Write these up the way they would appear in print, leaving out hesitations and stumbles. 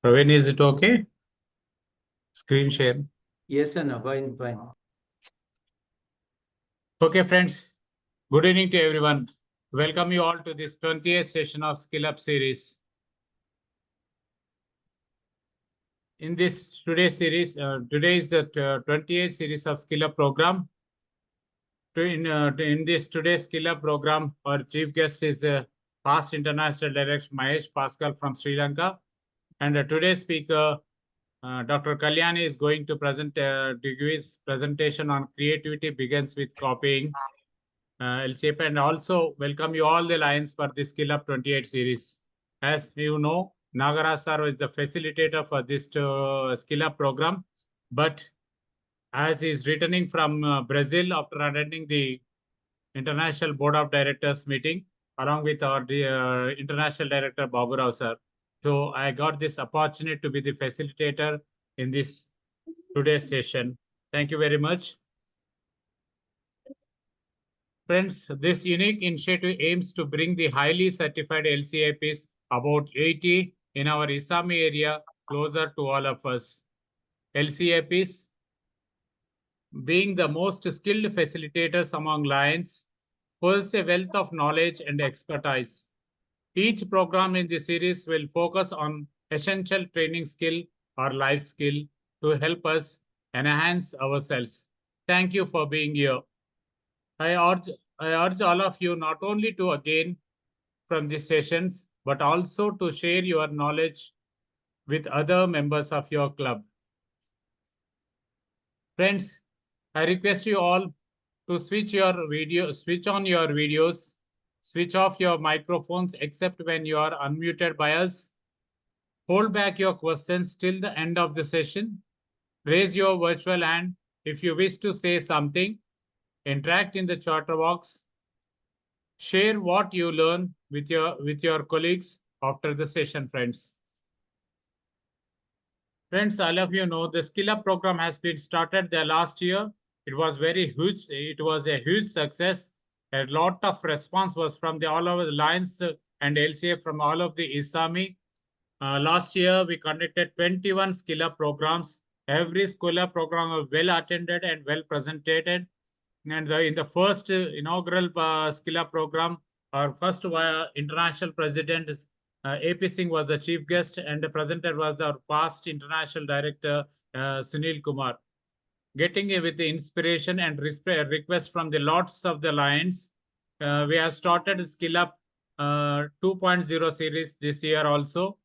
Praveen, is it okay? Screen share. Yes, sir. No, fine. Okay, friends. Good evening to everyone. Welcome you all to this 20th session of SkillUP series. In this today's series, today is the 28th series of SkillUP program. In this today's SkillUP program, our chief guest is past international director Mahesh Pascal from Sri Lanka, and today's speaker Dr. Kalyani is going to present his presentation on creativity begins with copying. LCIP, and also welcome you all the lines for the SkillUP 28 series. As you know, nagaRAJU sir is the facilitator for this SkillUP program, but as he is returning from Brazil after attending the International Board of Directors meeting along with our International Director Babu Rao sir. So I got this opportunity to be the facilitator in this today's session. Thank you very much. Friends, this unique initiative aims to bring the highly certified LCIPs, about 80 in our Isami area, closer to all of us. LCIPs, being the most skilled facilitators among Lions, possess a wealth of knowledge and expertise. Each program in the series will focus on essential training skill or life skill to help us enhance ourselves. Thank you for being here. I urge all of you not only to gain from these sessions, but also to share your knowledge with other members of your club. Friends, I request you all to switch on your videos, switch off your microphones except when you are unmuted by us. Hold back your questions till the end of the session. Raise your virtual hand if you wish to say something. Interact in the chat box. Share what you learn with your colleagues after the session, friends. Friends, all of you know the SkillUP program has been started the last year. It was very huge. It was a huge success. A lot of response was from all over the Lions and LCA from all of the Isami. Last year, we conducted 21 SkillUP programs. Every SkillUP program was well attended and well presented. And in the first inaugural SkillUP program, our first international president, AP Singh, was the chief guest, and the presenter was our past international director, Sunil Kumar. Getting with the inspiration and request from the lots of the Lions, we have started SkillUP 2.0 series this year also.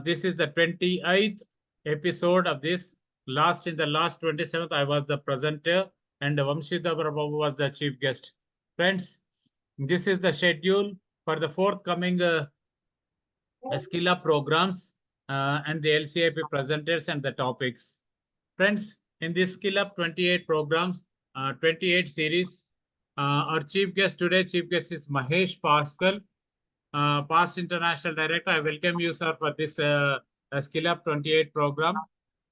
This is the 28th episode of this. In the last 27th, I was the presenter and Vamshita Babu was the chief guest. Friends, this is the schedule for the forthcoming SkillUP programs and the LCIP presenters and the topics. Friends, in this SkillUP 28 programs, 28 series, our chief guest is Mahesh Pascal, past international director. I welcome you, sir, for this SkillUP 28 program.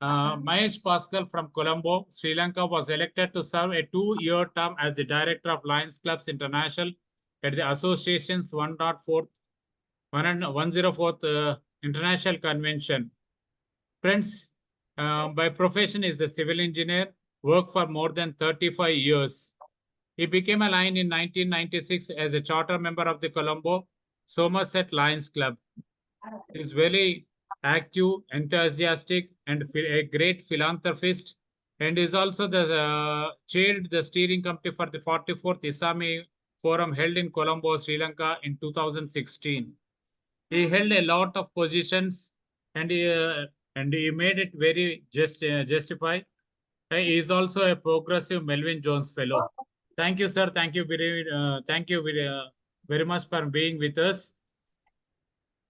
Mahesh Pascal from Colombo, Sri Lanka, was elected to serve a 2-year term as the director of Lions Clubs International at the association's 104th International Convention. Friends, by profession is a civil engineer, worked for more than 35 years. He became a Lion in 1996 as a charter member of the Colombo Somerset Lions Club. He is very active, enthusiastic, and a great philanthropist, and is also the chaired the steering committee for the 44th Isami Forum held in Colombo, Sri Lanka in 2016. He held a lot of positions, and he made it very justified. He is also a progressive Melvin Jones Fellow. Thank you, sir. Thank you very much for being with us.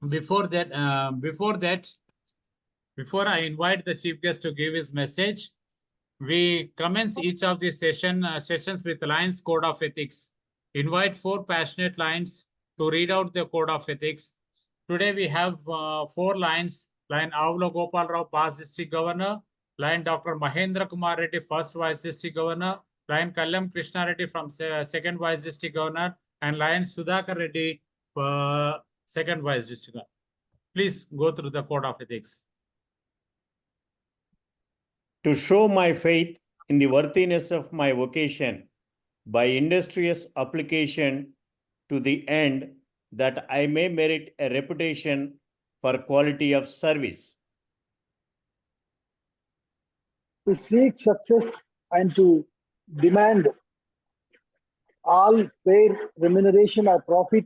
Before I invite the chief guest to give his message, we commence each of these sessions with Lions Code of Ethics. Invite 4 passionate Lions to read out the Code of Ethics. Today we have 4 Lions: Lion Avula Gopal Rao, past district governor; Lion Dr. Mahendra Kumar Reddy, first vice district governor; Lion Kallam Krishna Reddy from second vice district governor; and Lion Sudhakar Reddy, second vice district governor. Please go through the Code of Ethics. to show my faith in the worthiness of my vocation by industrious application to the end that I may merit a reputation for quality of service. To seek success and to demand all fair remuneration or profit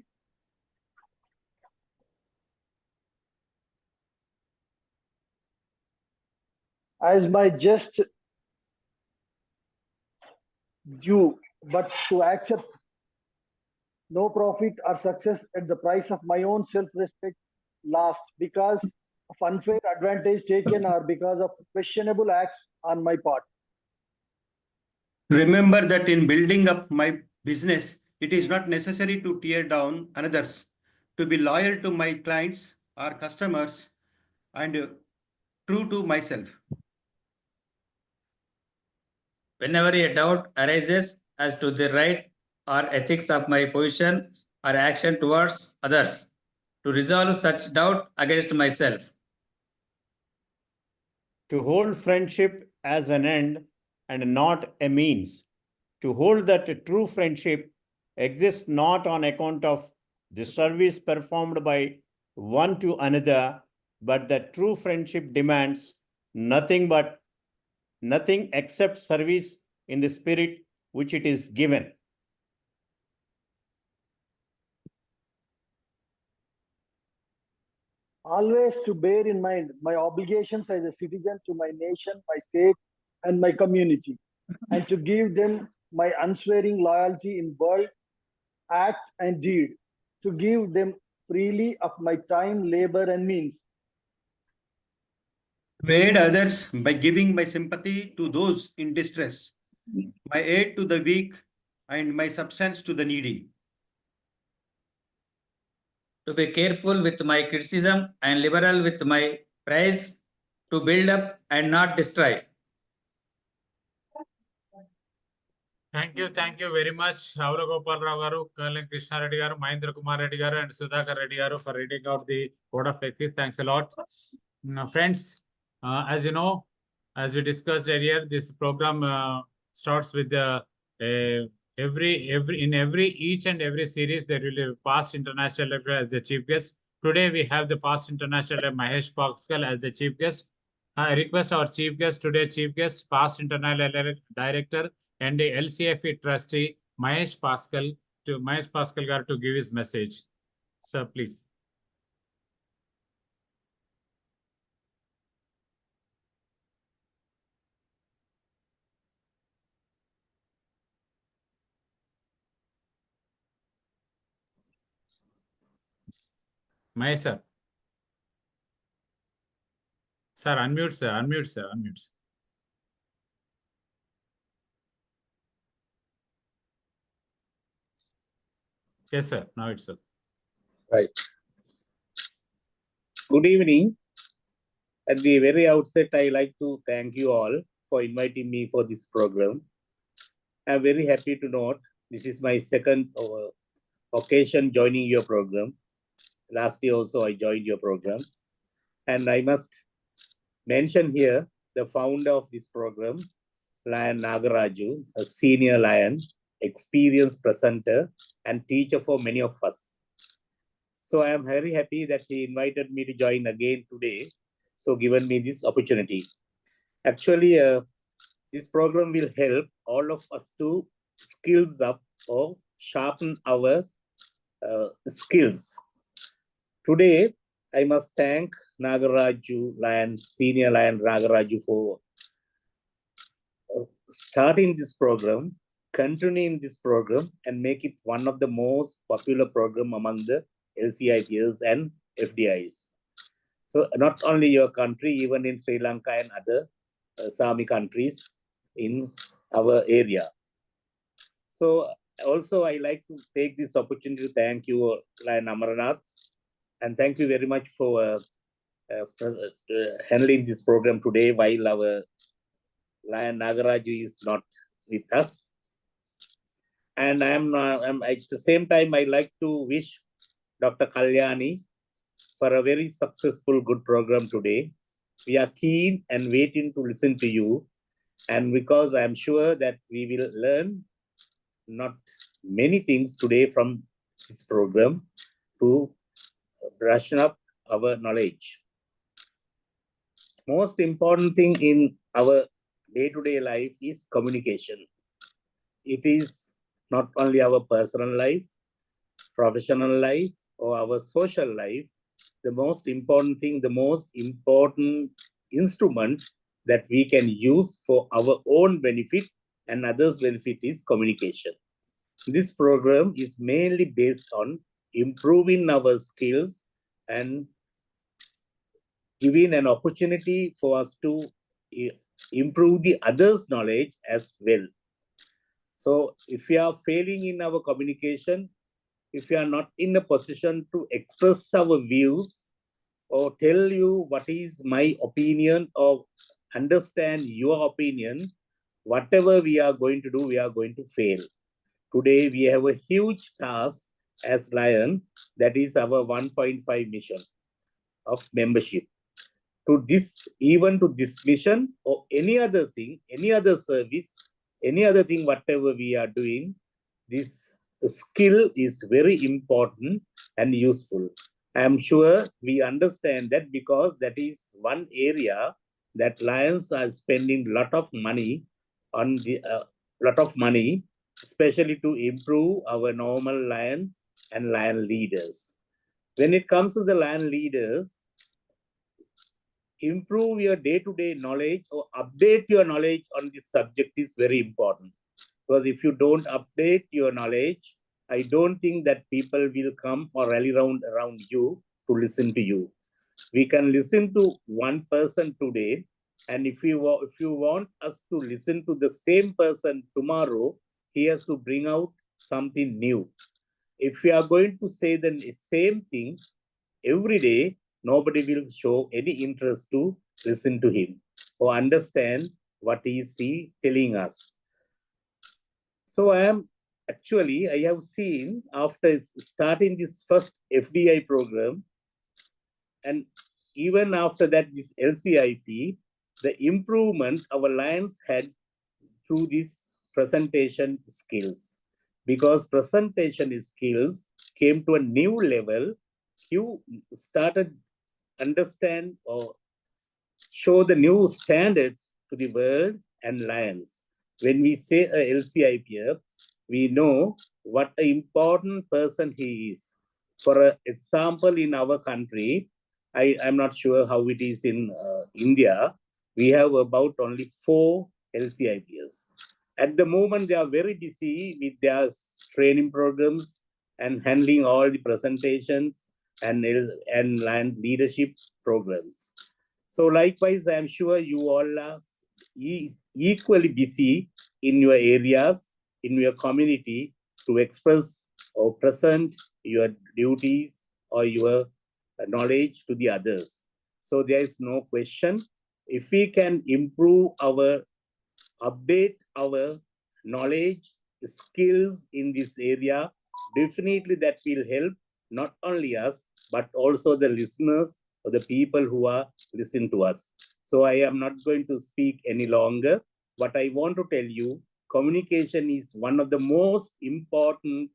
as my just due, but to accept no profit or success at the price of my own self-respect lost because of unfair advantage taken or because of questionable acts on my part. Remember that in building up my business, it is not necessary to tear down another's, to be loyal to my clients or customers and true to myself. Whenever a doubt arises as to the right or ethics of my position or action towards others, to resolve such doubt against myself. To hold friendship as an end and not a means. To hold that true friendship exists not on account of the service performed by one to another, but that true friendship demands nothing except service in the spirit which it is given. Always to bear in mind my obligations as a citizen to my nation, my state, and my community, and to give them my unswearing loyalty in word, act, and deed, to give them freely of my time, labor, and means. To aid others by giving my sympathy to those in distress, my aid to the weak, and my substance to the needy. To be careful with my criticism and liberal with my praise, to build up and not destroy. Thank you very much, Avra Gopal Rao garu, Colonel Krishna Reddy garu, Mahendra Kumar Reddy garu, and Sudhakar Reddy garu for reading out the code of ethics. Thanks a lot. Friends, as you know, as we discussed earlier, this program starts with the each and every series there will be a past international level as the chief guest. Today we have the past international level Mahesh Pascal as the chief guest. I request our chief guest today, past international director and the LCIP trustee Mahesh Pascal garu to give his message. Sir, please. Mahesh sir. Sir, unmute sir, unmute sir, unmute sir. Yes sir, now it's sir. Right. Good evening. At the very outset, I like to thank you all for inviting me for this program. I'm very happy to note this is my second occasion joining your program. Last year also I joined your program. And I must mention here the founder of this program, Lion nagaRAJU, a senior Lion, experienced presenter and teacher for many of us. So I am very happy that he invited me to join again today. So given me this opportunity. Actually, this program will help all of us to skills up or sharpen our skills. Today, I must thank nagaRAJU Lion, Senior Lion nagaRAJU for starting this program, continuing this program, and make it one of the most popular program among the LCIPs and FDIs. So not only your country, even in Sri Lanka and other Sami countries in our area. So also I like to take this opportunity to thank you, Lion Amarnath, and thank you very much for handling this program today while our Lion nagaRAJU is not with us. And I'm at the same time, I like to wish Dr. Kalyani for a very successful, good program today. We are keen and waiting to listen to you. And because I'm sure that we will learn not many things today from this program to brush up our knowledge. Most important thing in our day-to-day life is communication. It is not only our personal life, professional life, or our social life. The most important thing, the most important instrument that we can use for our own benefit and others' benefit is communication. This program is mainly based on improving our skills and giving an opportunity for us to improve the others' knowledge as well. So if we are failing in our communication, if we are not in a position to express our views or tell you what is my opinion or understand your opinion, whatever we are going to do, we are going to fail. Today, we have a huge task as Lion, that is our 1.5 mission of membership. To this, even to this mission or any other thing, any other service, any other thing, whatever we are doing, this skill is very important and useful. I am sure we understand that because that is one area that Lions are spending a lot of money on the especially to improve our normal Lions and Lion leaders. When it comes to the Lion leaders, improve your day-to-day knowledge or update your knowledge on this subject is very important. Because if you don't update your knowledge, I don't think that people will come or rally around you to listen to you. We can listen to one person today, and if you want us to listen to the same person tomorrow, he has to bring out something new. If we are going to say the same thing every day, nobody will show any interest to listen to him or understand what is he telling us. So I have seen after starting this first FDI program, and even after that, this LCIP, the improvement our Lions had through this presentation skills. Because presentation skills came to a new level, you started understand or show the new standards to the world and Lions. When we say a LCIP here, we know what an important person he is. For example, in our country, I'm not sure how it is in India, we have about only 4 LCIPs. At the moment, they are very busy with their training programs and handling all the presentations and Lion leadership programs. So likewise, I'm sure you all are equally busy in your areas, in your community to express or present your duties or your knowledge to the others. So there is no question. If we can improve update our knowledge, skills in this area, definitely that will help not only us, but also the listeners or the people who are listening to us. So I am not going to speak any longer. What I want to tell you, communication is one of the most important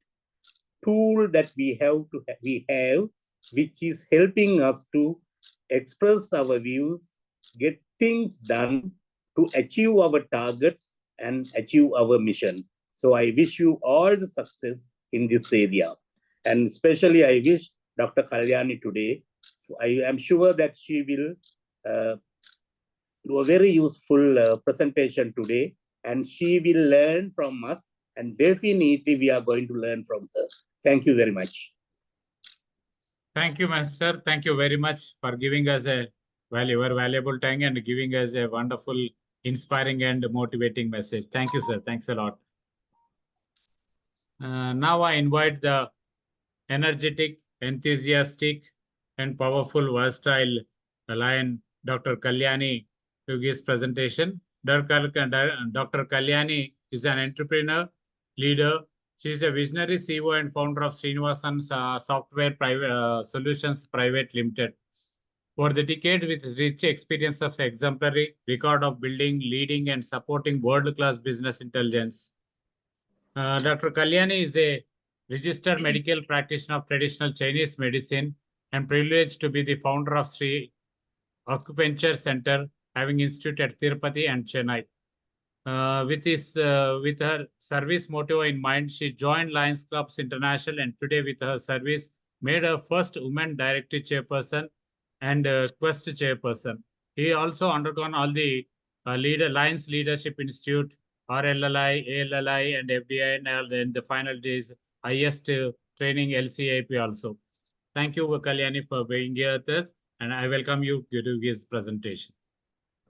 tool that we have, which is helping us to express our views, get things done to achieve our targets and achieve our mission. So I wish you all the success in this area. And especially I wish Dr. Kalyani today, I am sure that she will do a very useful presentation today, and she will learn from us, and definitely we are going to learn from her. Thank you very much. Thank you, sir. Thank you very much for giving us your valuable time and giving us a wonderful, inspiring and motivating message. Thank you, sir. Thanks a lot. Now I invite the energetic, enthusiastic, and powerful, versatile Lion, Dr. Kalyani, to give his presentation. Dr. Kalyani is an entrepreneur, leader. She is a visionary CEO and founder of Srinivasan Software Solutions Private Limited. Over the decade, with his rich experience of exemplary record of building, leading, and supporting world-class business intelligence, Dr. Kalyani is a registered medical practitioner of traditional Chinese medicine and privileged to be the founder of Sri Acupuncture Center, having institute at Tirupati and Chennai. With her service motto in mind, she joined Lions Clubs International, and today, with her service, made her first woman director chairperson and Quest chairperson. He also undergone all the Lions Leadership Institute, RLLI, ALLI, and FDI, and then the final days highest training LCIP also. Thank you, Kalyani, for being here, and I welcome you to do his presentation.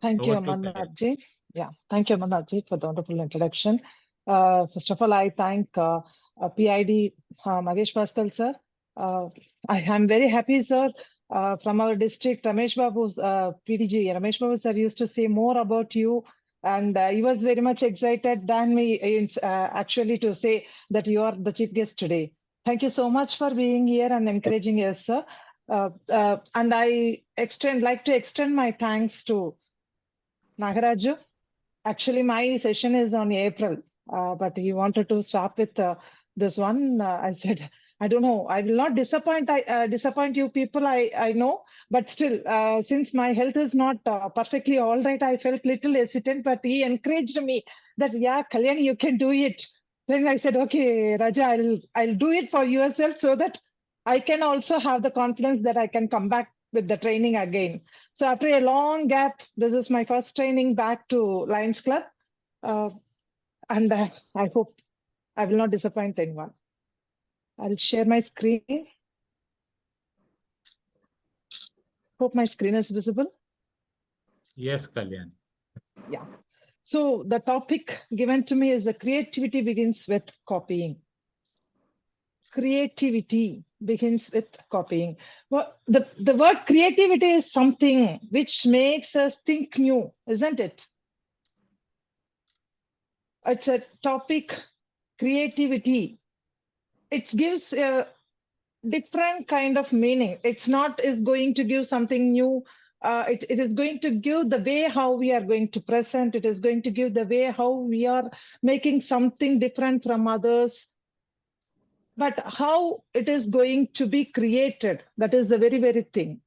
Thank you, Over to Amarnathji. Yeah, thank you, Amarnathji, for the wonderful introduction. First of all, I thank PID Magesh Pascal, sir. I am very happy, sir. From our district, Ramesh Babu's PDG, Ramesh Babu sir used to say more about you, and he was very much excited than me actually to say that you are the chief guest today. Thank you so much for being here and encouraging us, sir. And I like to extend my thanks to nagaRAJU. Actually, my session is on April, but he wanted to swap with this one. I said, I don't know. I will not disappoint you people. I know, but still, since my health is not perfectly all right, I felt little hesitant. But he encouraged me that, yeah, Kalyani, you can do it. Then I said, okay, Raja, I'll do it for yourself so that I can also have the confidence that I can come back with the training again. So after a long gap, this is my first training back to Lions Club. And I hope I will not disappoint anyone. I'll share my screen. Hope my screen is visible. Yes, Kalyani. Yeah. So the topic given to me is the creativity begins with copying. Creativity begins with copying. Well, the word creativity is something which makes us think new, isn't it? It's a topic, creativity. It gives a different kind of meaning. It's not is going to give something new. It is going to give the way how we are going to present. It is going to give the way how we are making something different from others. But how it is going to be created, that is the very, very thing.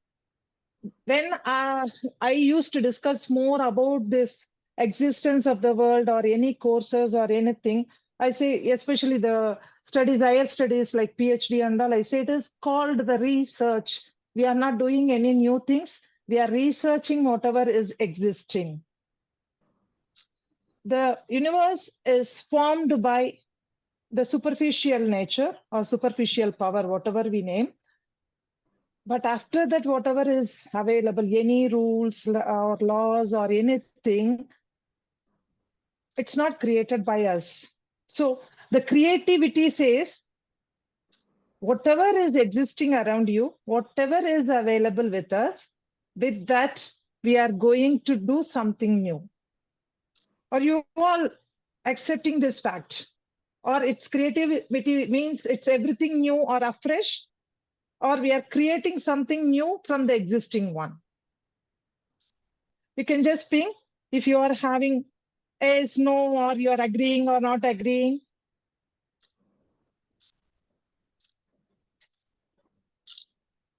When I used to discuss more about this existence of the world or any courses or anything, I say, especially the studies, higher studies like PhD and all, I say it is called the research. We are not doing any new things. We are researching whatever is existing. The universe is formed by the superficial nature or superficial power, whatever we name. But after that, whatever is available, any rules or laws or anything, it's not created by us. So the creativity says, whatever is existing around you, whatever is available with us, with that, we are going to do something new. Are you all accepting this fact? Or it's creativity means it's everything new or afresh, or we are creating something new from the existing one. You can just ping if you are having yes, no, or you are agreeing or not agreeing.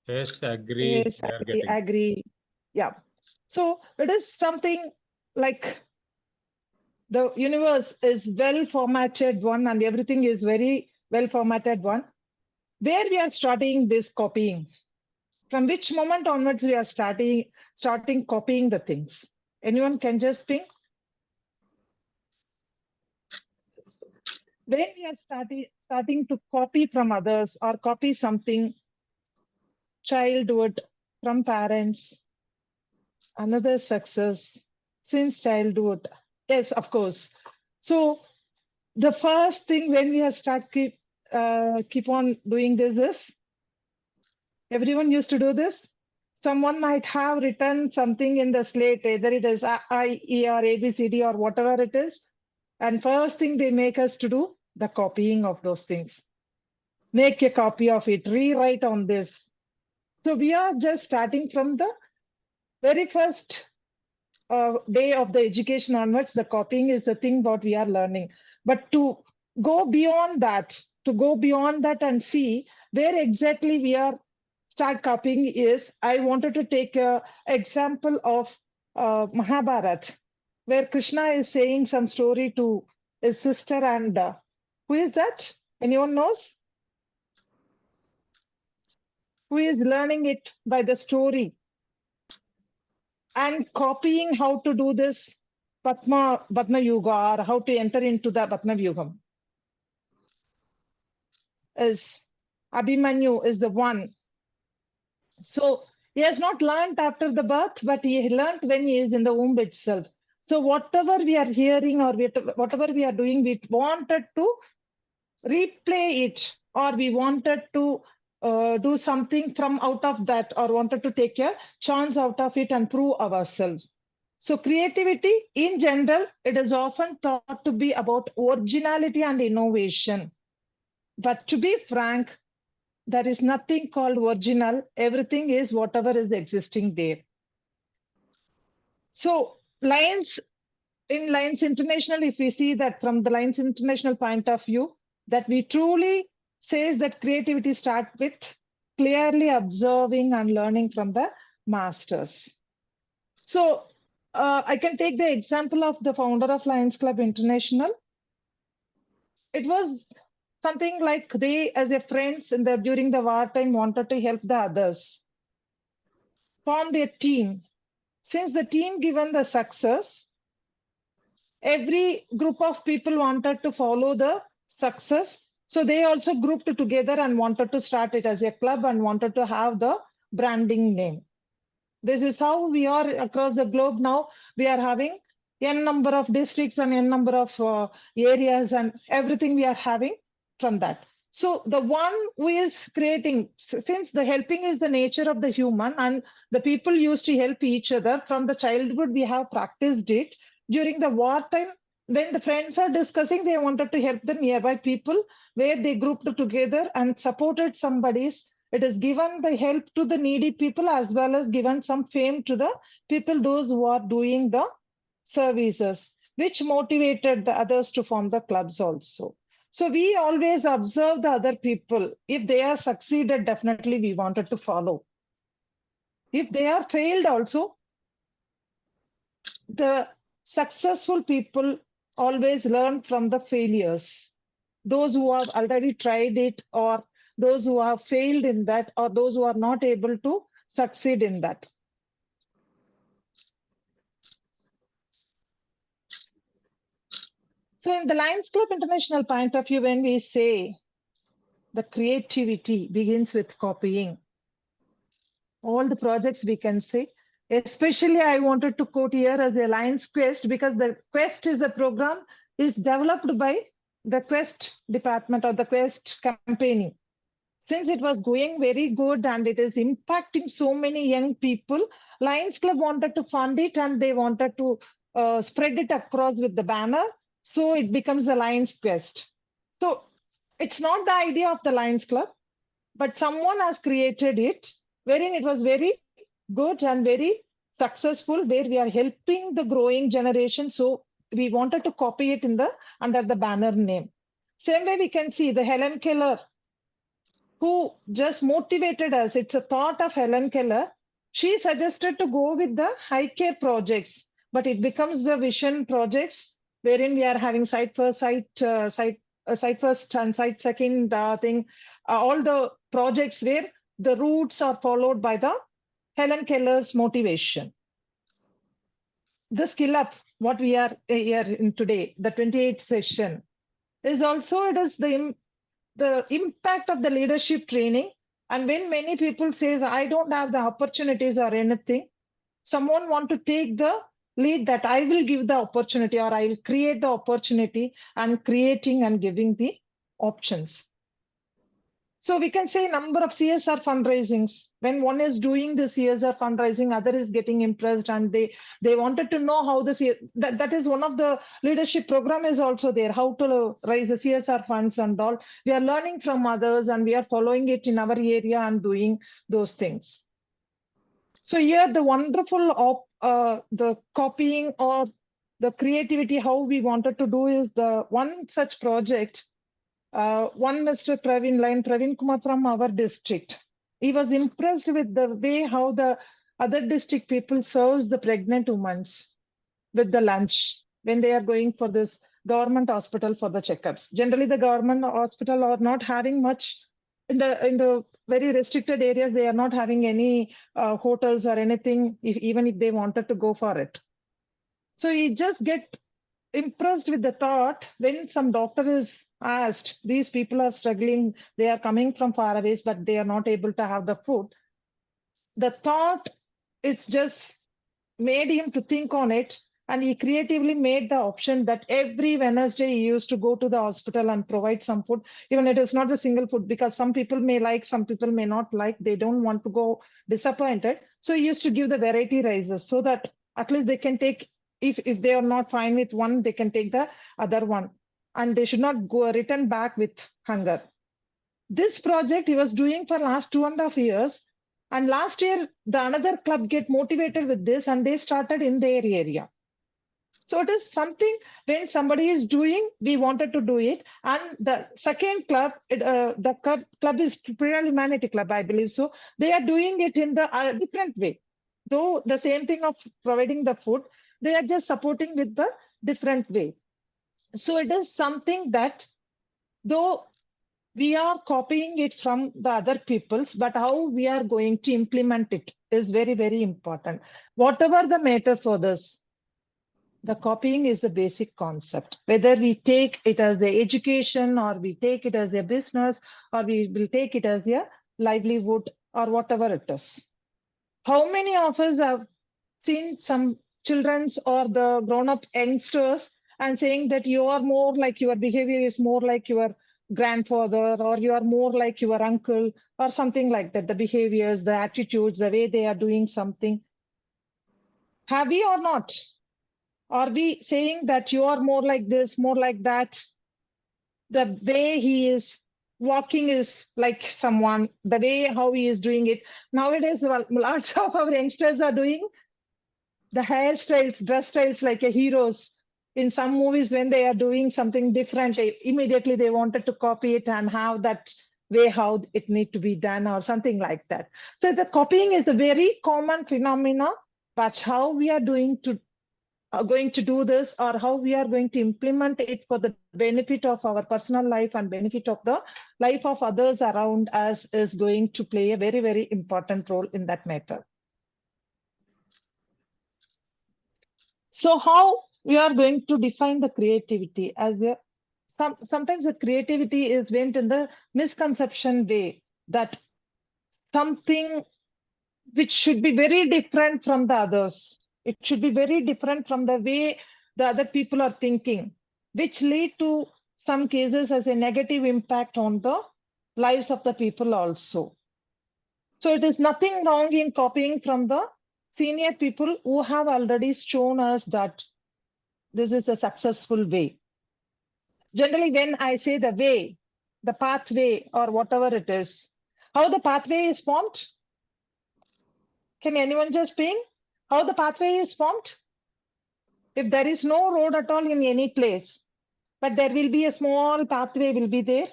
Yes, agree. Yes, agree. Yeah. So it is something like the universe is well formatted one and everything is very well formatted one. Where we are starting this copying? From which moment onwards we are starting copying the things? Anyone can just ping? When we are starting to copy from others or copy something, childhood, from parents, another success since childhood. Yes, of course. So the first thing when we start keep on doing this is, everyone used to do this. Someone might have written something in the slate, either it is I, E, or A, B, C, D, or whatever it is. And first thing they make us to do, the copying of those things. Make a copy of it, rewrite on this. So we are just starting from the very first day of the education onwards, the copying is the thing what we are learning. But to go beyond that, and see where exactly we are start copying is, I wanted to take an example of Mahabharata, where Krishna is saying some story to his sister, and who is that? Anyone knows? Who is learning it by the story and copying how to do this Padma Yuga, or how to enter into the Padma Yugam? Is Abhimanyu is the one. So he has not learned after the birth, but he learned when he is in the womb itself. So whatever we are hearing or whatever we are doing, we wanted to replay it, or we wanted to do something from out of that, or wanted to take a chance out of it and prove ourselves. So creativity in general, it is often thought to be about originality and innovation. But to be frank, there is nothing called original. Everything is whatever is existing there. So Lions International, if we see that from the Lions International point of view, that we truly says that creativity starts with clearly observing and learning from the masters. So I can take the example of the founder of Lions Club International. It was something like they, as a friends during the wartime, wanted to help the others, formed a team. Since the team given the success, every group of people wanted to follow the success. So they also grouped together and wanted to start it as a club and wanted to have the branding name. This is how we are across the globe now. We are having n number of districts and n number of areas and everything we are having from that. So the one who is creating, since the helping is the nature of the human and the people used to help each other from the childhood, we have practiced it. During the wartime, when the friends are discussing, they wanted to help the nearby people, where they grouped together and supported somebody's. It is given the help to the needy people, as well as given some fame to the people, those who are doing the services, which motivated the others to form the clubs also. So we always observe the other people. If they are succeeded, definitely we wanted to follow. If they are failed also, the successful people always learn from the failures. Those who have already tried it, or those who have failed in that, or those who are not able to succeed in that. So in the Lions Club International point of view, when we say the creativity begins with copying, all the projects we can say, especially I wanted to quote here as a Lions Quest, because the Quest is a program is developed by the Quest department or the Quest campaigning. Since it was going very good and it is impacting so many young people, Lions Club wanted to fund it and they wanted to spread it across with the banner. So it becomes the Lions Quest. So it's not the idea of the Lions Club, but someone has created it, wherein it was very good and very successful, where we are helping the growing generation. So we wanted to copy it under the banner name. Same way we can see the Helen Keller, who just motivated us. It's a thought of Helen Keller. She suggested to go with the high care projects, but it becomes the vision projects, wherein we are having site first and site second thing. All the projects where the routes are followed by the Helen Keller's motivation. The SkillUP, what we are here in today, the 28th session, is also, it is the impact of the leadership training. And when many people says, I don't have the opportunities or anything, someone want to take the lead that I will give the opportunity, or I will create the opportunity, and creating and giving the options. So we can say number of CSR fundraisings. When one is doing the CSR fundraising, other is getting impressed, and they wanted to know how that is one of the leadership program is also there, how to raise the CSR funds and all. We are learning from others and we are following it in our area and doing those things. So here the wonderful of the copying or the creativity, how we wanted to do is the one such project. One Mr. Praveen Kumar from our district. He was impressed with the way how the other district people serves the pregnant women with the lunch when they are going for this government hospital for the checkups. Generally, the government hospital are not having much in the very restricted areas. They are not having any hotels or anything, even if they wanted to go for it. So you just get impressed with the thought when some doctor is asked, these people are struggling, they are coming from far away, but they are not able to have the food. The thought, it's just made him to think on it, and he creatively made the option that every Wednesday he used to go to the hospital and provide some food. Even it is not a single food, because some people may like, some people may not like, they don't want to go disappointed. So he used to give the variety rices so that at least they can take, if they are not fine with one, they can take the other one, and they should not go return back with hunger. This project he was doing for last 2.5 years. And last year, the another club get motivated with this, and they started in their area. So it is something when somebody is doing, we wanted to do it. And the second club, the club is Pure Humanity Club, I believe so. They are doing it in the different way. Though the same thing of providing the food, they are just supporting with the different way. So it is something that though we are copying it from the other peoples, but how we are going to implement it is very, very important. Whatever the matter for this, the copying is the basic concept. Whether we take it as the education, or we take it as a business, or we will take it as a livelihood, or whatever it is. How many of us have seen some children's or the grown-up youngsters and saying that you are more like, your behavior is more like your grandfather, or you are more like your uncle, or something like that, the behaviors, the attitudes, the way they are doing something. Have we or not? Are we saying that you are more like this, more like that? The way he is walking is like someone, the way how he is doing it. Nowadays, lots of our youngsters are doing the hairstyles, dress styles like a heroes. In some movies, when they are doing something different, immediately they wanted to copy it and have that way how it need to be done, or something like that. So the copying is a very common phenomena, but how we are going to do this, or how we are going to implement it for the benefit of our personal life and benefit of the life of others around us, is going to play a very, very important role in that matter. So how we are going to define the creativity as a, sometimes the creativity is went in the misconception way, that something which should be very different from the others. It should be very different from the way the other people are thinking, which lead to some cases as a negative impact on the lives of the people also. So it is nothing wrong in copying from the senior people who have already shown us that this is a successful way. Generally, when I say the way, the pathway, or whatever it is, how the pathway is formed? Can anyone just ping how the pathway is formed? If there is no road at all in any place, but there will be a small pathway will be there.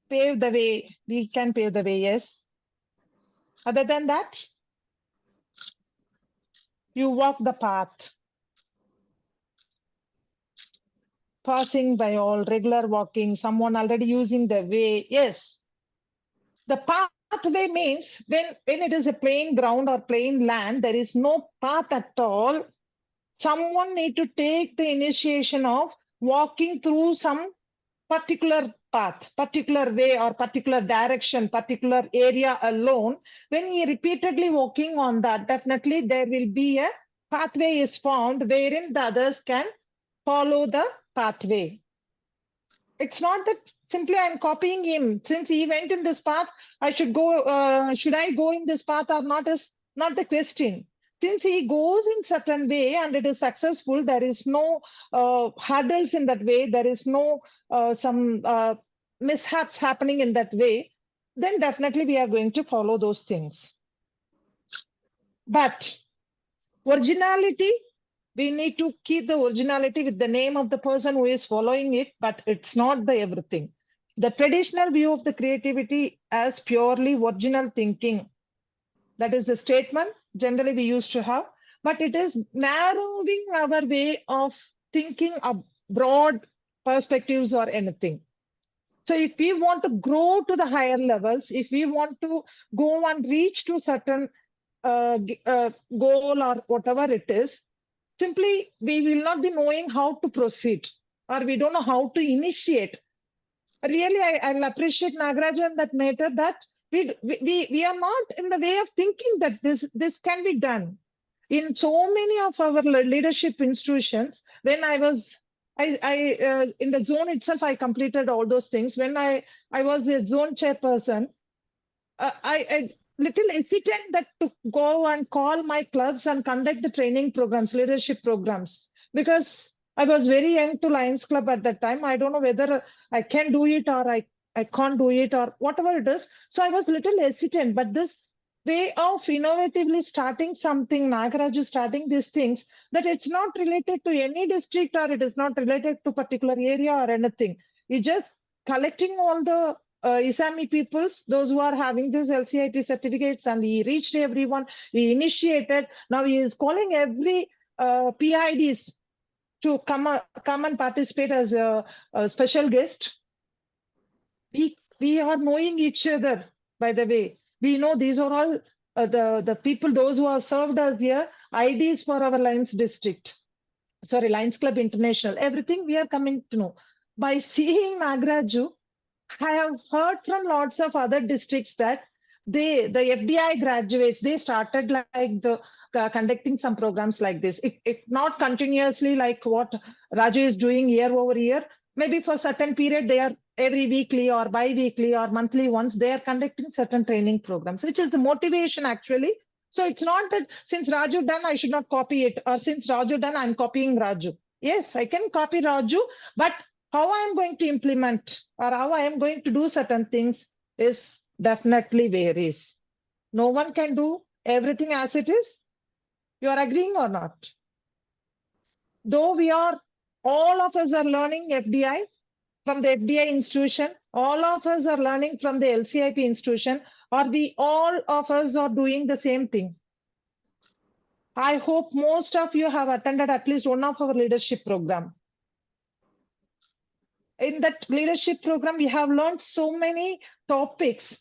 Pave the way, we can pave the way, yes. Other than that, you walk the path. Passing by all, regular walking, someone already using the way, yes. The pathway means when it is a plain ground or plain land, there is no path at all. Someone need to take the initiation of walking through some particular path, particular way, or particular direction, particular area alone. When you repeatedly walking on that, definitely there will be a pathway is found wherein the others can follow the pathway. It's not that simply I'm copying him. Since he went in this path, I should go. Should I go in this path or not? Is not the question. Since he goes in certain way and it is successful, there is no hurdles in that way. There is no some mishaps happening in that way, then definitely we are going to follow those things. But originality, we need to keep the originality with the name of the person who is following it, but it's not the everything. The traditional view of the creativity as purely original thinking, that is the statement generally we used to have, but it is narrowing our way of thinking of broad perspectives or anything. So if we want to grow to the higher levels, if we want to go and reach to certain goal or whatever it is, simply we will not be knowing how to proceed, or we don't know how to initiate. Really, I'll appreciate nagaRAJU in that matter, that we are not in the way of thinking that this can be done. In so many of our leadership institutions, when I was in the zone itself, I completed all those things. When I was a zone chairperson, I little hesitant that to go and call my clubs and conduct the training programs, leadership programs, because I was very young to Lions Club at that time. I don't know whether I can do it or I can't do it or whatever it is. So I was little hesitant, but this way of innovatively starting something, nagaRAJU starting these things, that it's not related to any district or it is not related to particular area or anything. It's just collecting all the ISAMI peoples, those who are having these LCIP certificates, and he reached everyone, he initiated. Now he is calling every PIDs to come and participate as a special guest. We are knowing each other, by the way. We know these are all the people, those who have served us here, IDs for our Lions district. Sorry, Lions Club International. Everything we are coming to know. By seeing nagaRAJU, I have heard from lots of other districts that the FDI graduates, they started like conducting some programs like this. If not continuously like what Raju is doing year over year, maybe for certain period, they are every weekly or bi-weekly or monthly once, they are conducting certain training programs, which is the motivation actually. So it's not that since Raju done, I should not copy it, or since Raju done, I'm copying Raju. Yes, I can copy Raju, but how I am going to implement or how I am going to do certain things is definitely varies. No one can do everything as it is. You are agreeing or not? Though all of us are learning FDI from the FDI institution, all of us are learning from the LCIP institution, or all of us are doing the same thing. I hope most of you have attended at least one of our leadership program. In that leadership program, we have learned so many topics.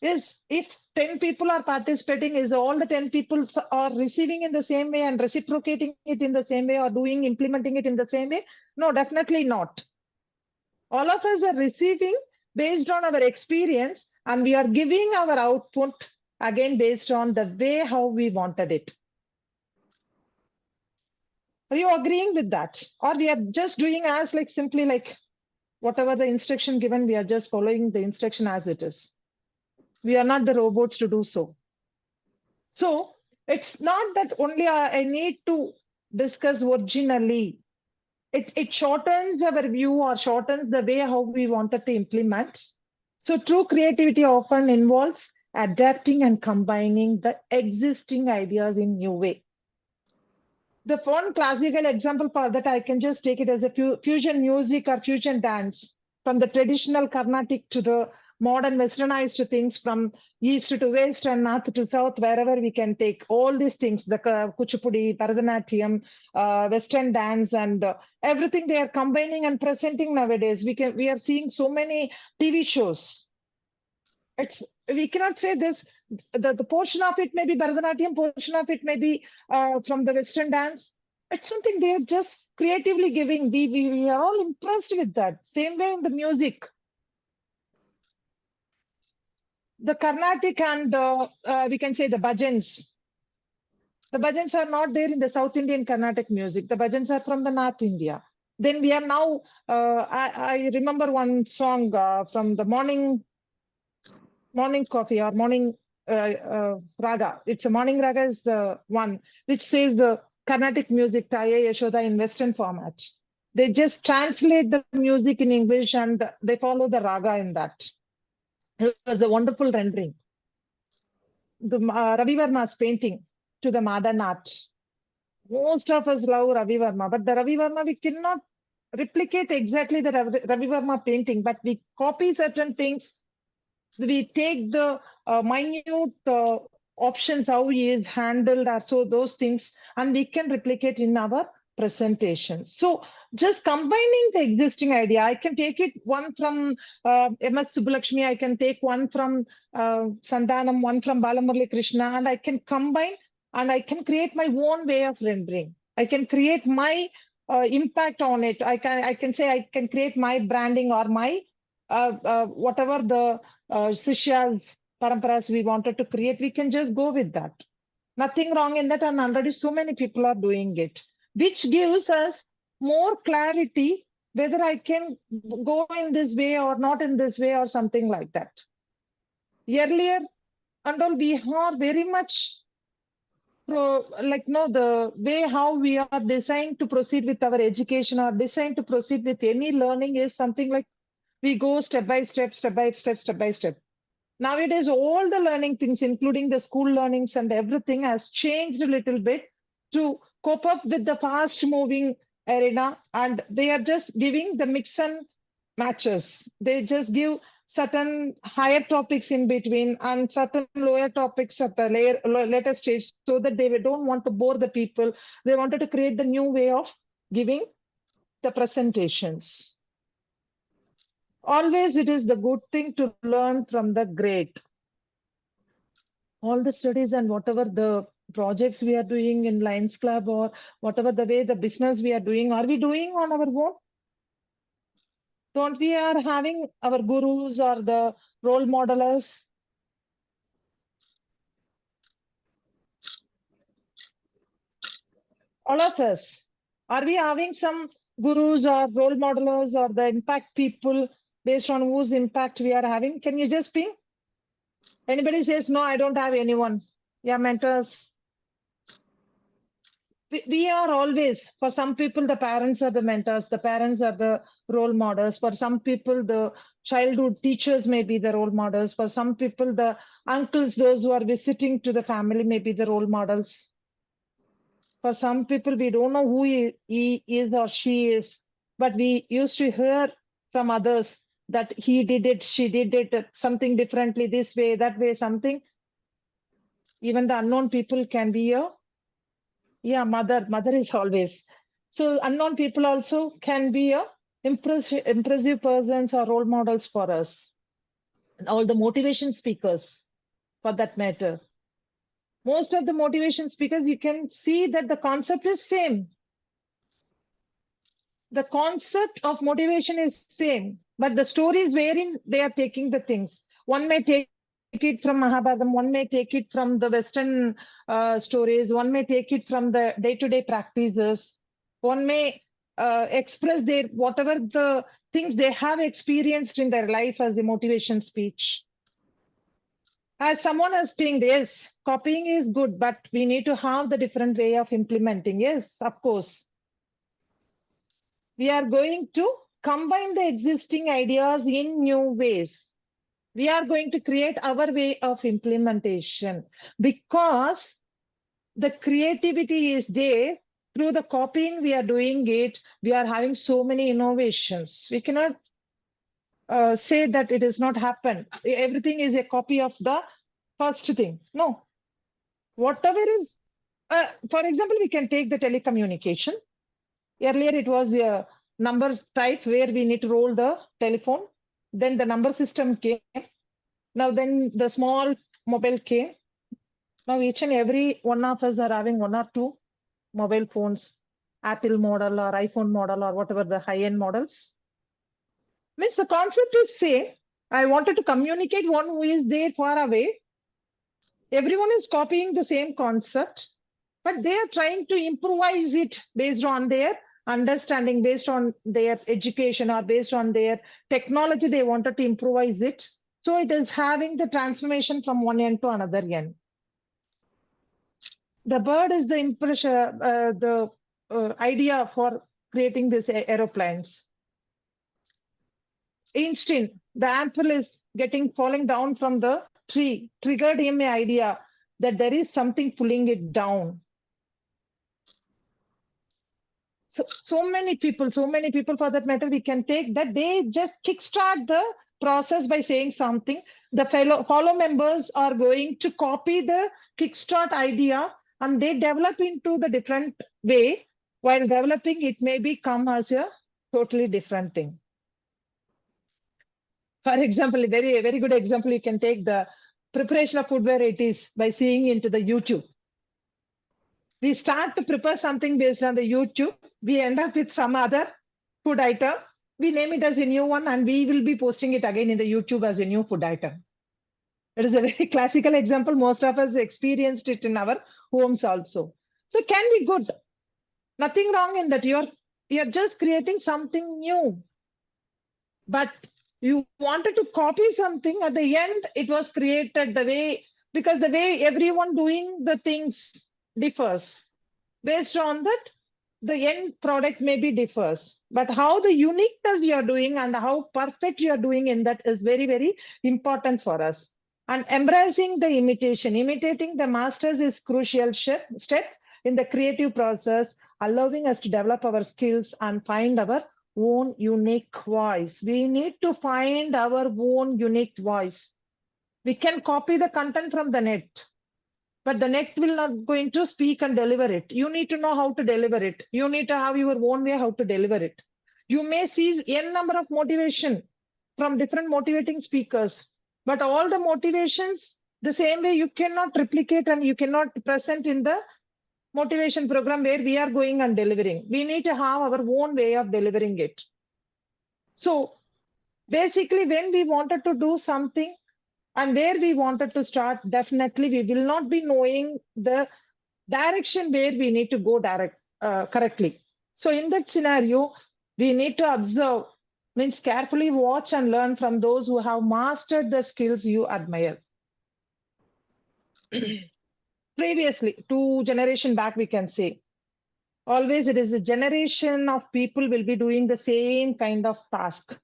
Is if 10 people are participating, is all the 10 people are receiving in the same way and reciprocating it in the same way or implementing it in the same way? No, definitely not. All of us are receiving based on our experience, and we are giving our output again based on the way how we wanted it. Are you agreeing with that? Or we are just doing as like simply like whatever the instruction given, we are just following the instruction as it is. We are not the robots to do so. So it's not that only I need to discuss originally. It shortens our view or shortens the way how we wanted to implement. So true creativity often involves adapting and combining the existing ideas in new way. The one classical example for that, I can just take it as a fusion music or fusion dance, from the traditional Carnatic to the modern westernized things, from east to west and north to south, wherever we can take all these things, the Kuchipudi, Bharatanatyam, Western dance, and everything they are combining and presenting nowadays. We are seeing so many TV shows. We cannot say this, the portion of it may be Bharatanatyam, portion of it may be from the Western dance. It's something they are just creatively giving. We are all impressed with that. Same way in the music. The Carnatic and we can say the bhajans. The bhajans are not there in the South Indian Carnatic music. The bhajans are from the North India. Then we are now, I remember one song from the morning coffee or morning raga. It's a morning raga is the one which says the Carnatic music Taya Yashoda in Western format. They just translate the music in English and they follow the raga in that. It was a wonderful rendering. The Ravi Verma's painting to the modern art. Most of us love Ravi Verma, but the Ravi Verma, we cannot replicate exactly the Ravi Verma painting, but we copy certain things. We take the minute options, how he is handled, or so those things, and we can replicate in our presentation. So just combining the existing idea, I can take it one from MS Subbulakshmi, I can take one from Sandanam, one from Balamurali Krishna, and I can combine and I can create my own way of rendering. I can create my impact on it. I can say I can create my branding or my whatever the Sishyas, Paramparas we wanted to create, we can just go with that. Nothing wrong in that, and already so many people are doing it, which gives us more clarity whether I can go in this way or not in this way or something like that. Earlier, and all, we are very much the way how we are designed to proceed with our education or designed to proceed with any learning is something like we go step by step, step by step, step by step. Nowadays, all the learning things, including the school learnings and everything, has changed a little bit to cope up with the fast moving arena, and they are just giving the mix and matches. They just give certain higher topics in between and certain lower topics at the later stage, so that they don't want to bore the people. They wanted to create the new way of giving the presentations. Always it is the good thing to learn from the great. All the studies and whatever the projects we are doing in Lions Club or whatever the way the business we are doing, are we doing on our own? Don't we are having our gurus or the role modelers? All of us. Are we having some gurus or role modelers or the impact people based on whose impact we are having? Can you just ping? Anybody says, no, I don't have anyone. Yeah, mentors. We are always, for some people, the parents are the mentors, the parents are the role models. For some people, the childhood teachers may be the role models. For some people, the uncles, those who are visiting to the family may be the role models. For some people, we don't know who he is or she is, but we used to hear from others that he did it, she did it, something differently, this way, that way, something. Even the unknown people can be a mother is always. So unknown people also can be a impressive persons or role models for us. And all the motivation speakers, for that matter. Most of the motivation speakers, you can see that the concept is same. The concept of motivation is same, but the stories wherein they are taking the things. One may take it from Mahabharatam, one may take it from the Western stories, one may take it from the day-to-day practices, one may express their whatever the things they have experienced in their life as the motivation speech. As someone has pinged, yes, copying is good, but we need to have the different way of implementing. Yes, of course. We are going to combine the existing ideas in new ways. We are going to create our way of implementation because the creativity is there. Through the copying, we are doing it. We are having so many innovations. We cannot say that it has not happened. Everything is a copy of the first thing. No. Whatever is, for example, we can take the telecommunication. Earlier, it was a number type where we need to roll the telephone. Then the number system came. Now then the small mobile came. Now each and every one of us are having one or two mobile phones, Apple model or iPhone model or whatever the high-end models. Means the concept is same. I wanted to communicate one who is there far away. Everyone is copying the same concept, but they are trying to improvise it based on their understanding, based on their education or based on their technology. They wanted to improvise it. So it is having the transformation from one end to another end. The bird is the impression, the idea for creating these aeroplanes. Instinct, the apple is falling down from the tree, triggered him an idea that there is something pulling it down. So many people for that matter, we can take that they just kickstart the process by saying something. The follow members are going to copy the kickstart idea and they develop into the different way. While developing, it may become as a totally different thing. For example, a very good example, you can take the preparation of food varieties by seeing into the YouTube. We start to prepare something based on the YouTube. We end up with some other food item. We name it as a new one and we will be posting it again in the YouTube as a new food item. It is a very classical example. Most of us experienced it in our homes also. So it can be good. Nothing wrong in that. You're just creating something new. But you wanted to copy something. At the end, it was created the way, because the way everyone doing the things differs. Based on that, the end product maybe differs. But how the uniqueness you are doing and how perfect you are doing in that is very, very important for us. And embracing the imitation, imitating the masters is crucial step in the creative process, allowing us to develop our skills and find our own unique voice. We need to find our own unique voice. We can copy the content from the net, but the net will not going to speak and deliver it. You need to know how to deliver it. You need to have your own way how to deliver it. You may see n number of motivation from different motivating speakers, but all the motivations the same way you cannot replicate and you cannot present in the motivation program where we are going and delivering. We need to have our own way of delivering it. So basically, when we wanted to do something and where we wanted to start, definitely we will not be knowing the direction where we need to go correctly. So in that scenario, we need to observe, means carefully watch and learn from those who have mastered the skills you admire. Previously, 2 generations back, we can say, always it is a generation of people will be doing the same kind of task.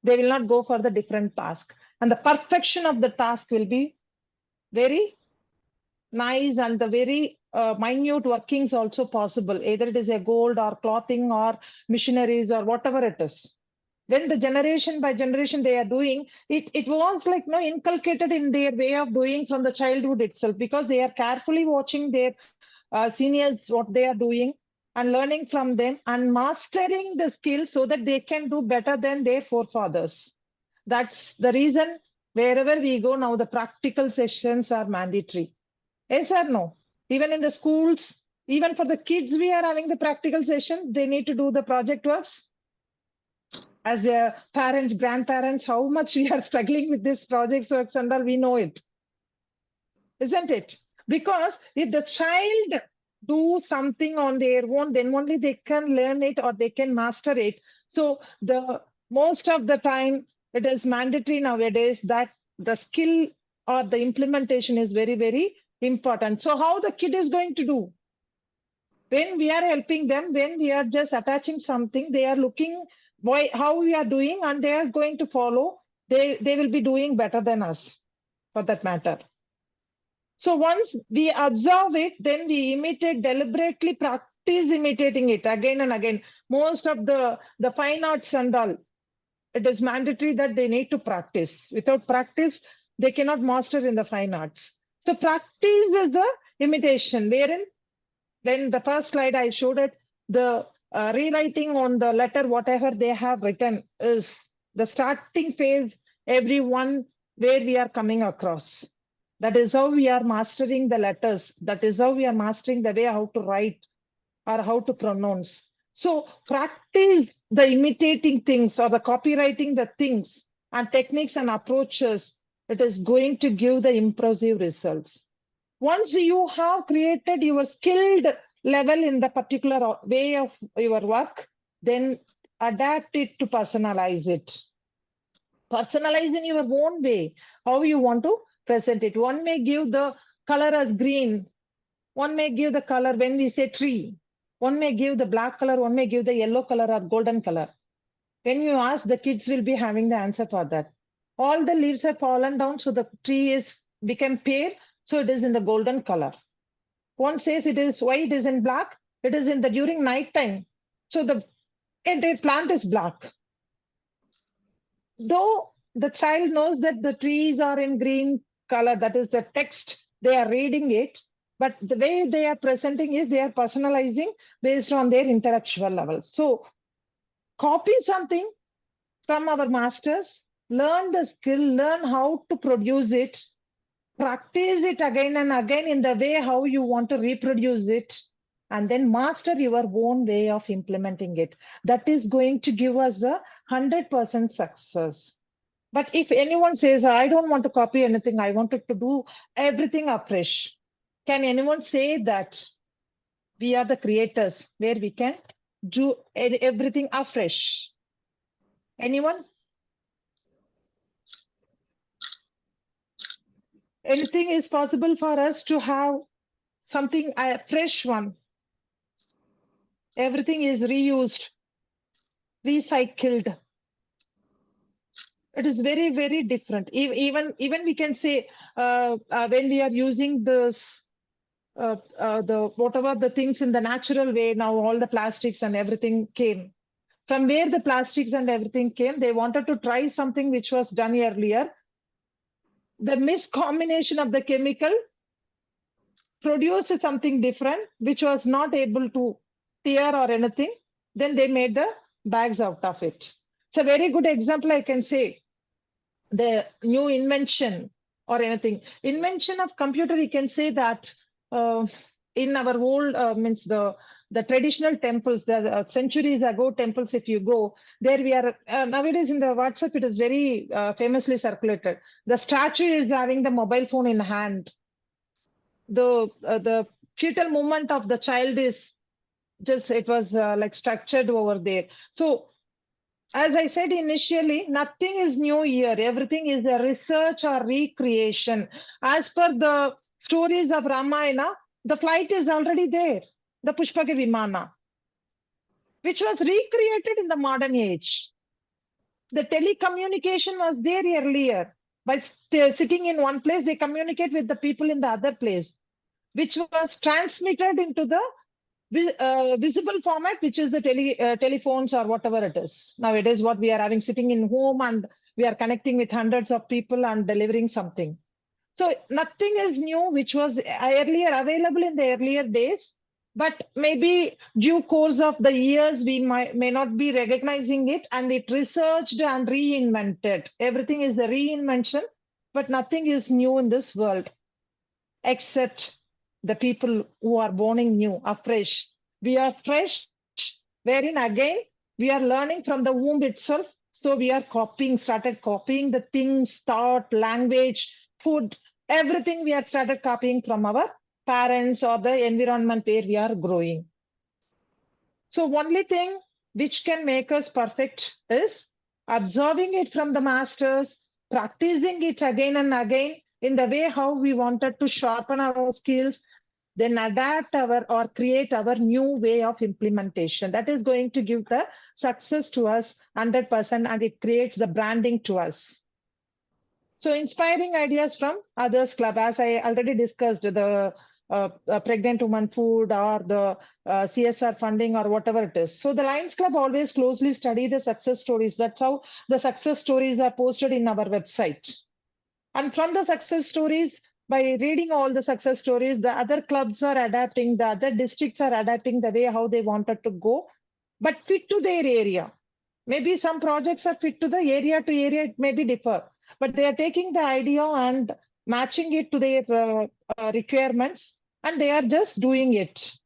They will not go for the different task. And the perfection of the task will be very nice and the very minute workings also possible. Either it is a gold or clothing or machineries or whatever it is. When the generation by generation they are doing, it was like inculcated in their way of doing from the childhood itself, because they are carefully watching their seniors, what they are doing and learning from them and mastering the skill so that they can do better than their forefathers. That's the reason wherever we go now, the practical sessions are mandatory. Yes or no? Even in the schools, even for the kids, we are having the practical session. They need to do the project works. As parents, grandparents, how much we are struggling with this project works and all, we know it. Isn't it? Because if the child do something on their own, then only they can learn it or they can master it. So the most of the time, it is mandatory nowadays that the skill or the implementation is very, very important. So how the kid is going to do? When we are helping them, when we are just attaching something, they are looking how we are doing and they are going to follow. They will be doing better than us, for that matter. So once we observe it, then we imitate, deliberately practice imitating it again and again. Most of the fine arts and all, it is mandatory that they need to practice. Without practice, they cannot master in the fine arts. So practice is the imitation, wherein when the first slide I showed it, the rewriting on the letter, whatever they have written is the starting phase, everyone where we are coming across. That is how we are mastering the letters. That is how we are mastering the way how to write or how to pronounce. So practice the imitating things or the copywriting the things and techniques and approaches. It is going to give the impressive results. Once you have created your skilled level in the particular way of your work, then adapt it to personalize it. Personalize in your own way, how you want to present it. One may give the color as green. One may give the color when we say tree. One may give the black color, one may give the yellow color or golden color. When you ask, the kids will be having the answer for that. All the leaves have fallen down, so the tree is become pale, so it is in the golden color. One says it is why it is in black. It is in the during night time, so the entire plant is black. Though the child knows that the trees are in green color, that is the text, they are reading it, but the way they are presenting is they are personalizing based on their intellectual level. So copy something from our masters, learn the skill, learn how to produce it, practice it again and again in the way how you want to reproduce it, and then master your own way of implementing it. That is going to give us the 100% success. But if anyone says, I don't want to copy anything, I wanted to do everything afresh, can anyone say that we are the creators where we can do everything afresh? Anyone? Anything is possible for us to have something, a fresh one. Everything is reused, recycled. It is very, very different. Even we can say when we are using this, the whatever the things in the natural way, now all the plastics and everything came. From where the plastics and everything came, they wanted to try something which was done earlier. The miscombination of the chemical produced something different, which was not able to tear or anything. Then they made the bags out of it. It's a very good example, I can say. The new invention or anything. Invention of computer, you can say that in our old, means the traditional temples, the centuries ago temples, if you go, there we are, nowadays in the WhatsApp, it is very famously circulated. The statue is having the mobile phone in hand. The fetal movement of the child is just, it was like structured over there. So as I said initially, nothing is new here. Everything is a research or recreation. As per the stories of Ramayana, the flight is already there, the Pushpaka Vimana, which was recreated in the modern age. The telecommunication was there earlier. By sitting in one place, they communicate with the people in the other place, which was transmitted into the visible format, which is the telephones or whatever it is. Nowadays, what we are having sitting in home, and we are connecting with hundreds of people and delivering something. So nothing is new, which was earlier available in the earlier days, but maybe due course of the years, we may not be recognizing it, and it researched and reinvented. Everything is a reinvention, but nothing is new in this world, except the people who are born new, afresh. We are fresh, wherein again, we are learning from the womb itself. So we are started copying the things, thought, language, food, everything we have started copying from our parents or the environment where we are growing. So only thing which can make us perfect is observing it from the masters, practicing it again and again in the way how we wanted to sharpen our skills, then adapt or create our new way of implementation. That is going to give the success to us 100%, and it creates the branding to us. So inspiring ideas from others club, as I already discussed, the pregnant woman food or the CSR funding or whatever it is. So the Lions Club always closely study the success stories. That's how the success stories are posted in our website. And from the success stories, by reading all the success stories, the other clubs are adapting, the other districts are adapting the way how they wanted to go, but fit to their area. Maybe some projects are fit to the area, it may be differ, but they are taking the idea and matching it to their requirements, and they are just doing it.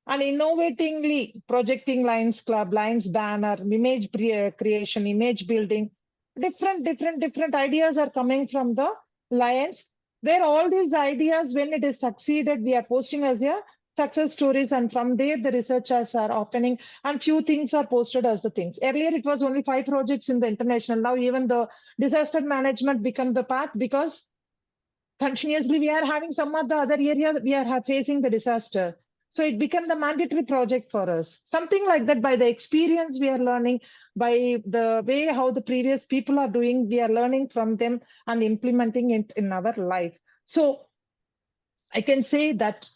And innovatingly projecting Lions Club, Lions banner, image creation, image building, different ideas are coming from the Lions, where all these ideas, when it is succeeded, we are posting as their success stories, and from there the researchers are opening, and few things are posted as the things. Earlier it was only 5 projects in the international. Now even the disaster management become the path, because continuously we are having some of the other area we are facing the disaster. So it became the mandatory project for us. Something like that. By the experience we are learning, by the way how the previous people are doing, we are learning from them and implementing it in our life. So I can say that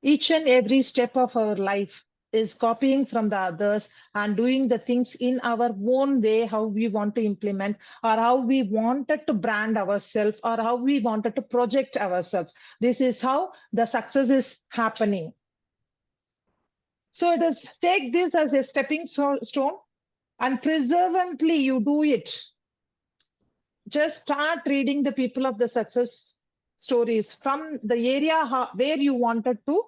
each and every step of our life is copying from the others and doing the things in our own way, how we want to implement, or how we wanted to brand ourselves, or how we wanted to project ourselves. This is how the success is happening. So it is, take this as a stepping stone and perseverantly you do it. Just start reading the people of the success stories from the area where you wanted to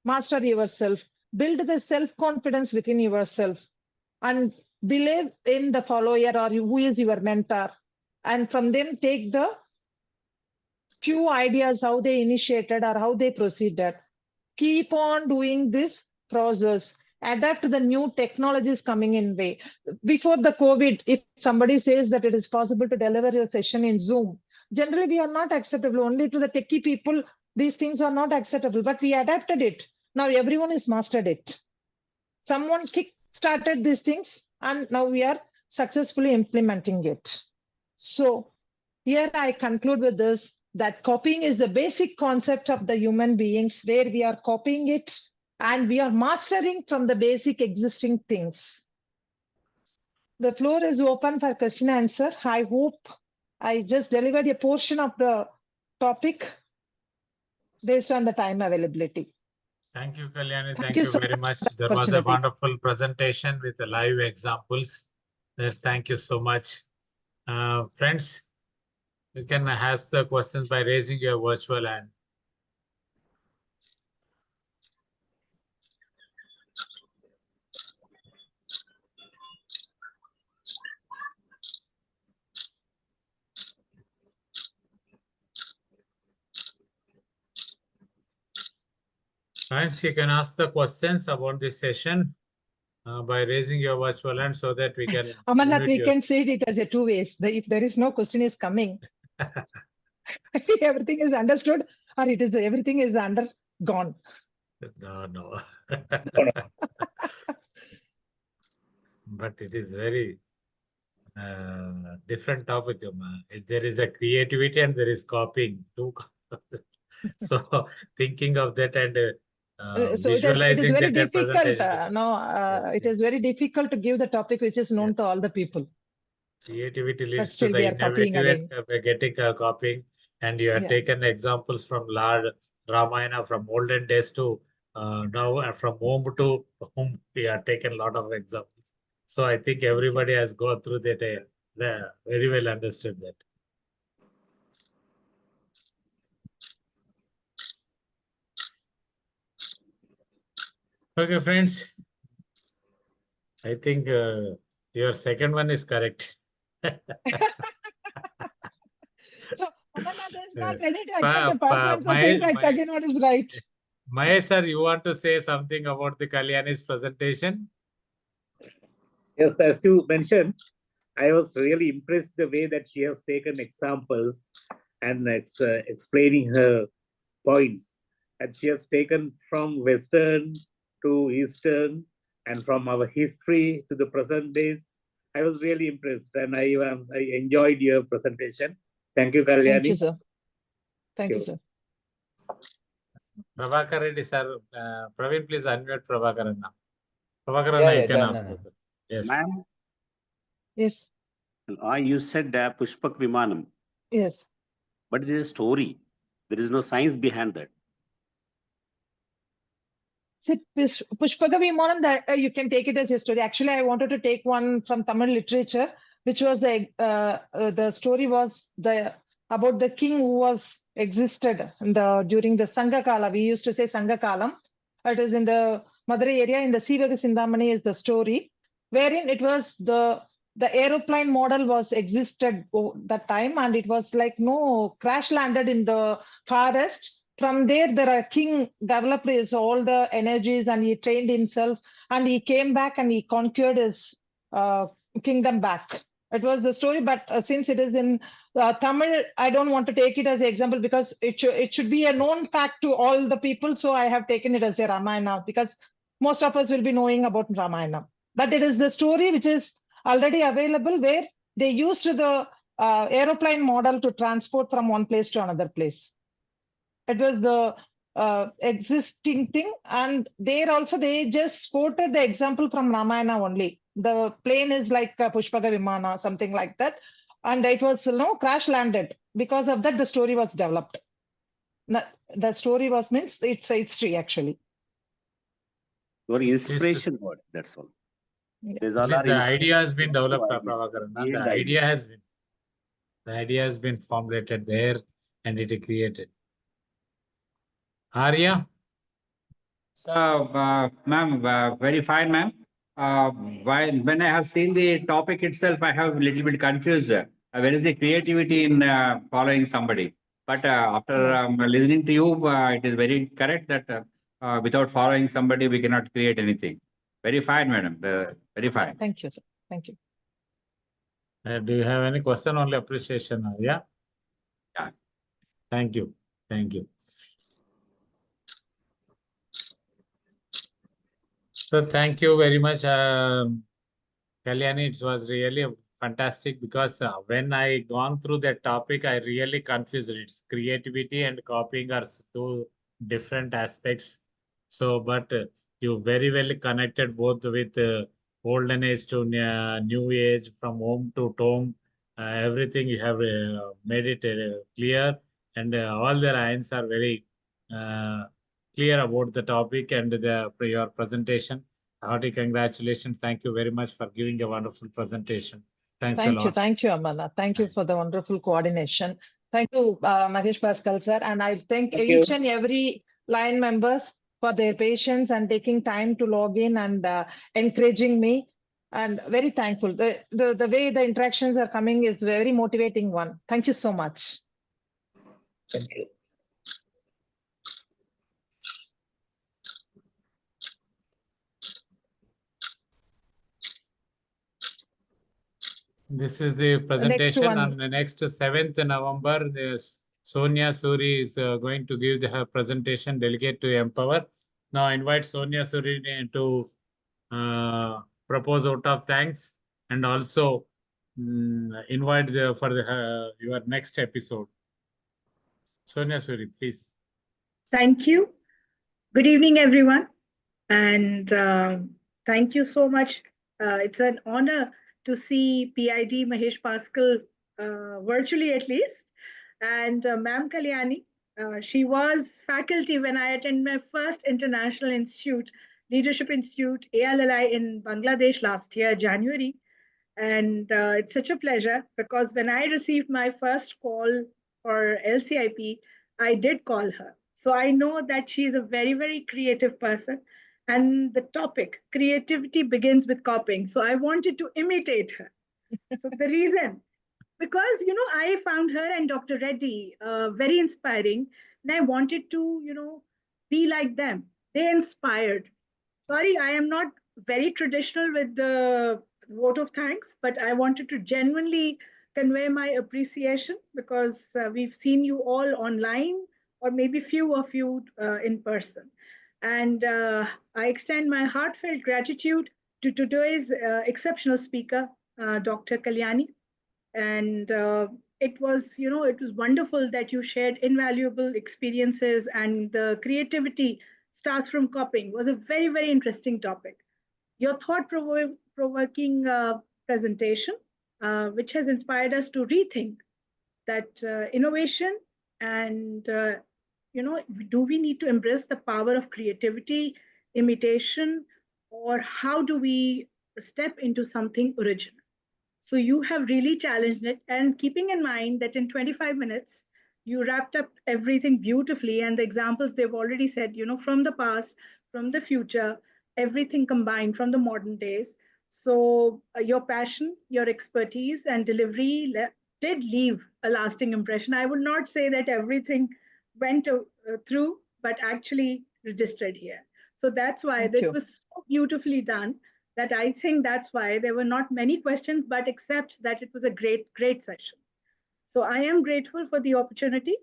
master yourself. Build the self-confidence within yourself and believe in the follower or who is your mentor. And from them, take the few ideas how they initiated or how they proceeded. Keep on doing this process. Adapt to the new technologies coming in way. Before the COVID, if somebody says that it is possible to deliver your session in Zoom, generally we are not acceptable. Only to the techie people, these things are not acceptable, but we adapted it. Now everyone has mastered it. Someone kick-started these things and now we are successfully implementing it. So here I conclude with this, that copying is the basic concept of the human beings, where we are copying it and we are mastering from the basic existing things. The floor is open for question and answer. I hope I just delivered a portion of the topic based on the time availability. Thank you, Kalyani. Thank Thank you you so very much much. for the There was a opportunity. wonderful presentation with the live examples. Thank you so much. Friends, you can ask the questions by raising your virtual hand. Friends, you can ask the questions about this session by raising your virtual hand so that we can Amarnath, we your... can say it as a two ways. If there is no question is coming, everything is understood, or it is everything is undergone. No. But it is very different topic. There is a creativity and there is copying too. So thinking of that and So it is visualizing very that difficult. presentation. It is very difficult to give the topic which is known to all the people. Creativity But leads to still the we are copying innovative again. getting copying, and you have taken examples from Lord Ramayana, from olden days to now, from home to home. We have taken a lot of examples. So I think everybody has gone through that. Very well understood that. Okay, friends. I think your second one is correct. So Amarnath is not ready to accept the first one, so think that second one is right. Mahesh sir, you want to say something about the Kalyani's presentation? Yes, as you mentioned, I was really impressed the way that she has taken examples and explaining her points. And she has taken from Western to Eastern and from our history to the present days. I was really impressed and I enjoyed your presentation. Thank you, Kalyani. Thank you, sir. Thank you, sir. Prabhakar Reddy sir, Praveen, please unmute Prabhakaran now. Prabhakaran, Yeah, I yeah, can done, ask. done. Yes. Ma'am, Yes. you said Pushpak Vimanam, Yes. but it is a story. There is no science behind that. See, Pushpaka Vimanam, you can take it as a story. Actually, I wanted to take one from Tamil literature, which was the story was about the king who was existed during the Sangha Kala. We used to say Sangha Kalam. It is in the Madurai area, in the Sivaga Sindhamani is the story, wherein it was the aeroplane model was existed that time, and it was like crash landed in the forest. From there, the king developed his all the energies and he trained himself and he came back and he conquered his kingdom back. It was the story, but since it is in Tamil, I don't want to take it as an example because it should be a known fact to all the people. So I have taken it as a Ramayana because most of us will be knowing about Ramayana. But it is the story which is already available where they used the aeroplane model to transport from one place to another place. It was the existing thing, and there also they just quoted the example from Ramayana only. The plane is like Pushpaga Vimana, something like that, and it was crash landed. Because of that, the story was developed. The story was means it's a history actually. Your inspiration word, that's all. These all At least are the idea has been developed, ideas. Prabhakaran. Create The idea has been formulated there and it is created. Arya? So, ma'am, very fine, ma'am. When I have seen the topic itself, I have a little bit confused. Where is the creativity in following somebody? But after listening to you, it is very correct that without following somebody, we cannot create anything. Very fine, madam. Very fine. Thank you, sir. Thank you. Do you have any question? Only appreciation, Arya? Yeah. Thank you. Thank you. So thank you very much, Kalyani. It was really fantastic because when I gone through that topic, I really confused. It's creativity and copying are two different aspects. So, but you very well connected both with olden age to new age, from home to tomb. Everything you have made it clear, and all the lines are very clear about the topic and your presentation. Hearty congratulations. Thank you very much for giving a wonderful presentation. Thanks a lot. Thank you, Amana. Thank you for the wonderful coordination. Thank you, Mahesh Paskal, sir. And I thank each and every line members for their patience and taking time to log in and encouraging me. And very thankful. The way the interactions are coming is very motivating one. Thank you so much. Thank you. This is the presentation on the next 7th November. Sonia Suri is going to give her presentation, Delegate to Empower. Now I invite Sonia Suri to propose vote of thanks and also invite for your next episode. Sonia Suri, please. Thank you. Good evening, everyone. And thank you so much. It's an honor to see PID Mahesh Paskal virtually at least. And Ma'am Kalyani, she was faculty when I attended my first International Institute, Leadership Institute, ALLI in Bangladesh last year, January. And it's such a pleasure because when I received my first call for LCIP, I did call her. So I know that she is a very, very creative person. And the topic, creativity begins with copying. So I wanted to imitate her. So the reason, because, I found her and Dr. Reddy very inspiring. And I wanted to, be like them. They inspired. Sorry, I am not very traditional with the vote of thanks, but I wanted to genuinely convey my appreciation because we've seen you all online or maybe few of you in person. And I extend my heartfelt gratitude to today's exceptional speaker, Dr. Kalyani. And it was wonderful that you shared invaluable experiences, and the creativity starts from copying was a very, very interesting topic. Your thought-provoking presentation, which has inspired us to rethink that innovation and, do we need to embrace the power of creativity, imitation, or how do we step into something original? So you have really challenged it, and keeping in mind that in 25 minutes, you wrapped up everything beautifully, and the examples they've already said, from the past, from the future, everything combined from the modern days. So your passion, your expertise, and delivery did leave a lasting impression. I would not say that everything went through, but actually registered here. So that's why that was so beautifully done that I think that's why there were not many questions, but except that it was a great, great session. So I am grateful for the opportunity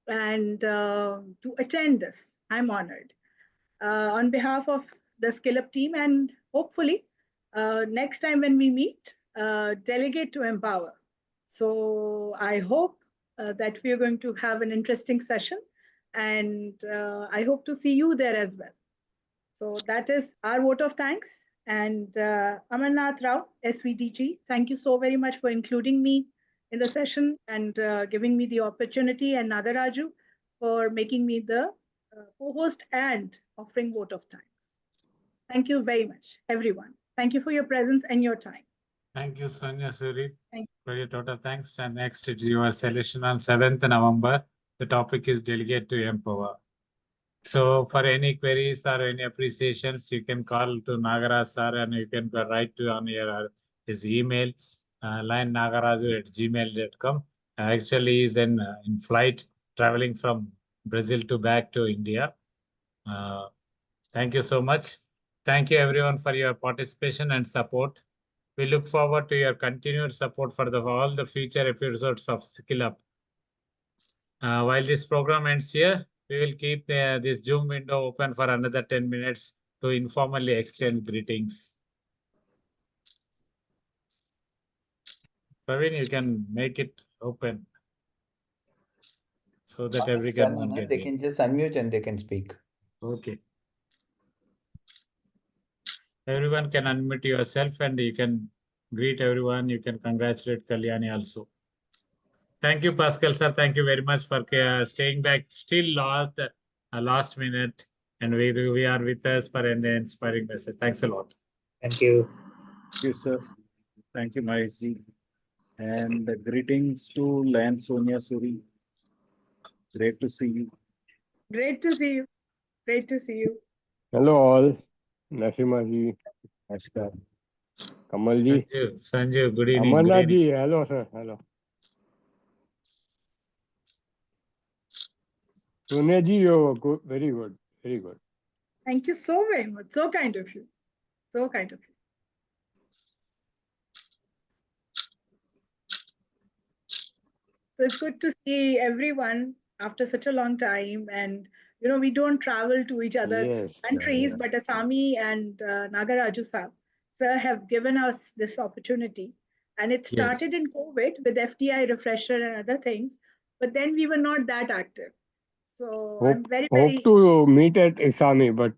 and to attend this. I'm honored. On behalf of the SkillUP team, and hopefully next time when we meet, delegate to empower. So I hope that we are going to have an interesting session, and I hope to see you there as well. So that is our vote of thanks. And Amarnath Rao, SVDG, thank you so very much for including me in the session and giving me the opportunity, and nagaRAJU for making me the co-host and offering vote of thanks. Thank you very much, everyone. Thank you for your presence and your time. Thank you, Sonia Suri, Thank for your total thanks. And next, it's your selection on 7th November. The topic is Delegate to Empower. So for any queries or any appreciations, you can call to nagaRAJ sir, and you can write to on your his email, line@nagaraju@gmail.com. Actually, he's in flight traveling from Brazil to back to India. Thank you so much. Thank you everyone for your participation and support. We look forward to your continued support for all the future episodes of SkillUP. While this program ends here, we will keep this Zoom window open for another 10 minutes to informally exchange greetings. Praveen, you can make it open so that everyone can get They in. can just unmute and they can speak. Okay. Everyone can unmute yourself and you can greet everyone. You can congratulate Kalyani also. Thank you, Pascal sir. Thank you very much for staying back still last minute, and we are with us for an inspiring message. Thanks a lot. Thank you. Thank you, sir. Thank you, Maheshji. And greetings to Lan Sonia Suri. Great to see you. Great to see you. Great to see you. Hello all. Nasimaji, Namaskar. Kamalji, Sanjeev, good evening. Amarnathji, hello sir, hello. Sonia-ji, you're good, very good, very good. Thank you so very much. So kind of you. So kind of you. So it's good to see everyone after such a long time. And, we don't travel to each other's countries, but Asami and nagaRAJU sir have given us this opportunity. And it started in COVID with FDI refresher and other things, but then we were not that active. So I'm very, very... Hope to meet at Isami, but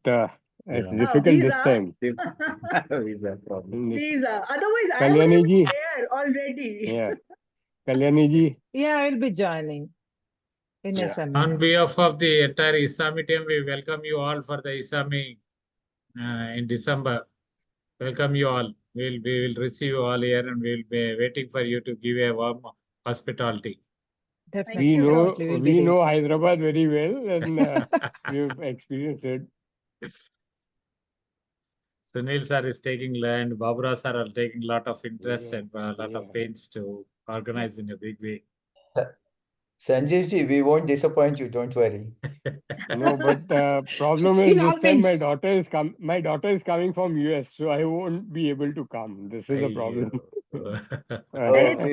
it's difficult this time. Visa problem. Visa. Otherwise, I Kalyani would ji. be there already. Yeah. Kalyani-ji. Yeah, I will be joining in Isami. On behalf of the entire Isami team, we welcome you all for the Isami in December. Welcome you all. We will receive you all here, and we will be waiting for you to give a warm hospitality. Definitely. We know Hyderabad very well, and we've experienced it. Sunil sir is taking land. Babura sir are taking a lot of interest and a lot of pains to organize in a big way. Sanjeevji, we won't disappoint you. Don't worry. No, but problem is this time my daughter is coming from US, so I won't be able to come. This is a problem. Let's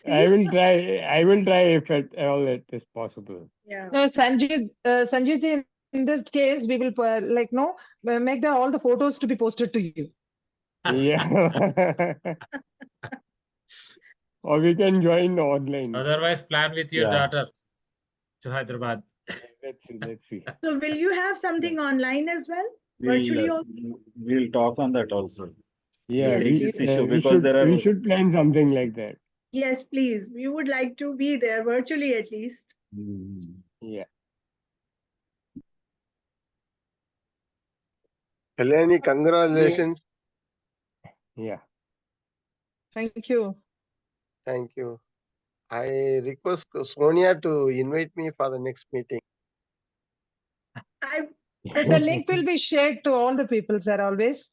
see. I will try if at all it is possible. Yeah. No, Sanjeev, in this case, we will make all the photos to be posted to you. Yeah. Or we can join online. Otherwise, plan with your daughter to Hyderabad. Let's see. So will you have something online as well? Virtually also? We'll talk on that also. Yeah, Yes, we should plan something like that. Yes, please. We would like to be there virtually at least. Yeah. Kalyani, congratulations. Yeah. Thank you. Thank you. I request Sonia to invite me for the next meeting. The link will be shared to all the people, sir, always.